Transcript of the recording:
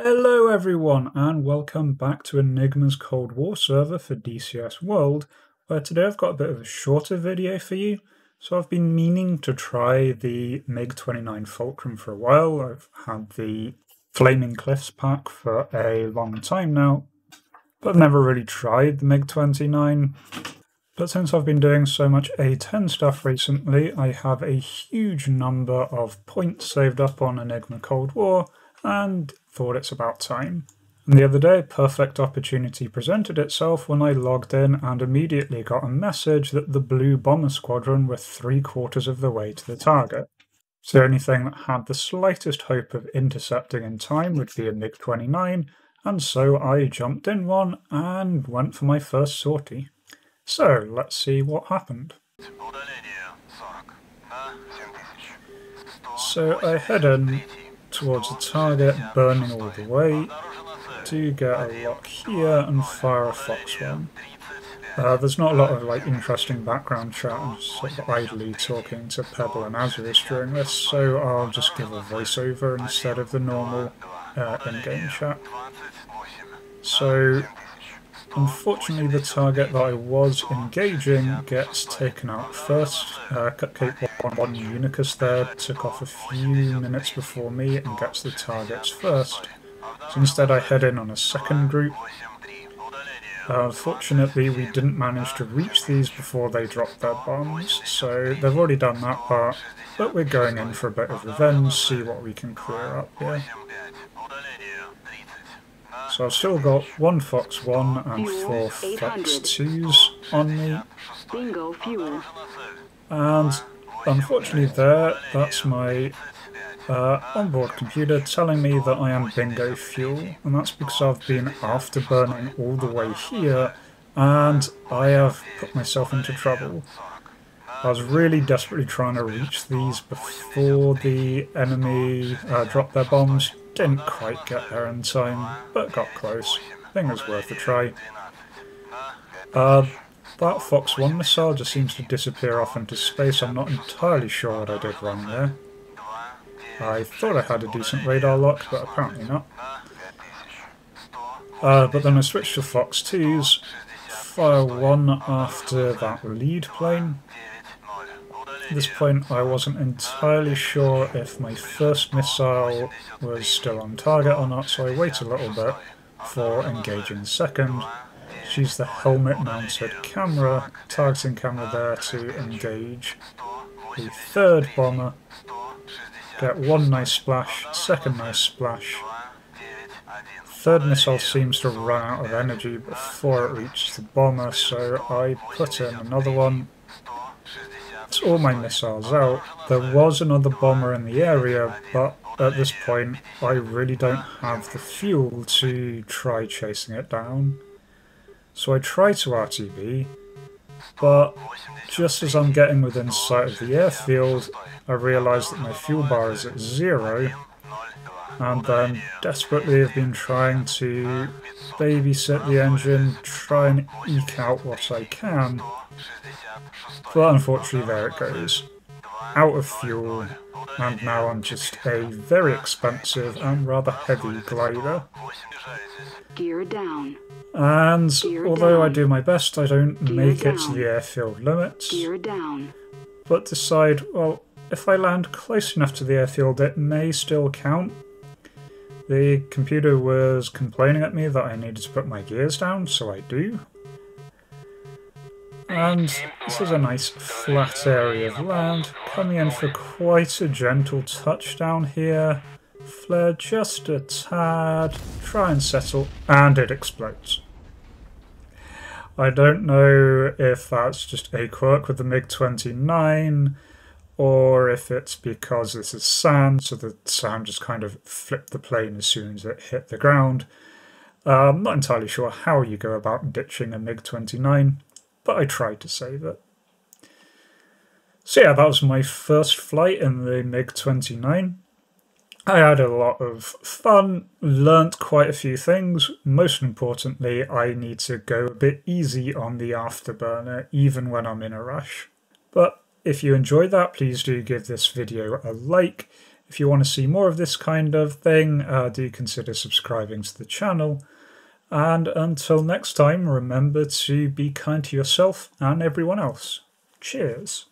Hello everyone and welcome back to Enigma's Cold War server for DCS World, where today I've got a bit of a shorter video for you. So I've been meaning to try the Mig-29 Fulcrum for a while. I've had the Flaming Cliffs pack for a long time now, but I've never really tried the Mig-29. But since I've been doing so much A10 stuff recently, I have a huge number of points saved up on Enigma Cold War, and thought it's about time. And the other day, a perfect opportunity presented itself when I logged in and immediately got a message that the Blue Bomber Squadron were 3/4 of the way to the target. So the only thing that had the slightest hope of intercepting in time would be a Mig-29, and so I jumped in one and went for my first sortie. So let's see what happened. So I head in towards the target, burning all the way, do get a lock here and fire a Fox 1. There's not a lot of interesting background chat. I'm sort of idly talking to Pebble and Azurus during this, so I'll just give a voiceover instead of the normal in-game chat. So unfortunately the target that I was engaging gets taken out first. Cupcake 1 Unicus there took off a few minutes before me and gets the targets first. So instead I head in on a second group. Unfortunately we didn't manage to reach these before they dropped their bombs, so they've already done that part, but we're going in for a bit of revenge, see what we can clear up here. So I've still got 1 Fox 1 and 4 Fox 2s on me. Bingo fuel. And unfortunately that's my onboard computer telling me that I am bingo fuel, and that's because I've been afterburning all the way here and I have put myself into trouble. I was really desperately trying to reach these before the enemy dropped their bombs. Didn't quite get there in time, but got close. I think it was worth a try. That Fox 1 missile just seems to disappear off into space. I'm not entirely sure what I did wrong there. I thought I had a decent radar lock, but apparently not. But then I switched to Fox 2s, fire 1 after that lead plane. At this point I wasn't entirely sure if my first missile was still on target or not, so I wait a little bit before engaging the second. Use the helmet mounted camera, targeting camera there to engage the third bomber. Get 1 nice splash, second nice splash. Third missile seems to run out of energy before it reaches the bomber, so I put in another one. That's all my missiles out. There was another bomber in the area, but at this point I really don't have the fuel to try chasing it down. So I try to RTB, but just as I'm getting within sight of the airfield, I realise that my fuel bar is at 0, and then desperately have been trying to babysit the engine, try and eke out what I can, but unfortunately there it goes. Out of fuel, and now I'm just a very expensive and rather heavy glider. Gear down. And although I down. do my best, I don't Gear make it to down. the airfield limits. Gear down. But decide, well, if I land close enough to the airfield, it may still count. The computer was complaining at me that I needed to put my gears down, so I do. And this is a nice flat area of land, coming in for quite a gentle touchdown here. Flare just a tad, try and settle, and it explodes. I don't know if that's just a quirk with the Mig-29, or if it's because this is sand, so the sand just kind of flipped the plane as soon as it hit the ground. I'm not entirely sure how you go about ditching a Mig-29, but I tried to save it. So yeah, that was my first flight in the Mig-29. I had a lot of fun, learnt quite a few things. Most importantly, I need to go a bit easy on the afterburner, even when I'm in a rush. But if you enjoyed that, please do give this video a like. If you want to see more of this kind of thing, do consider subscribing to the channel. And until next time, remember to be kind to yourself and everyone else. Cheers.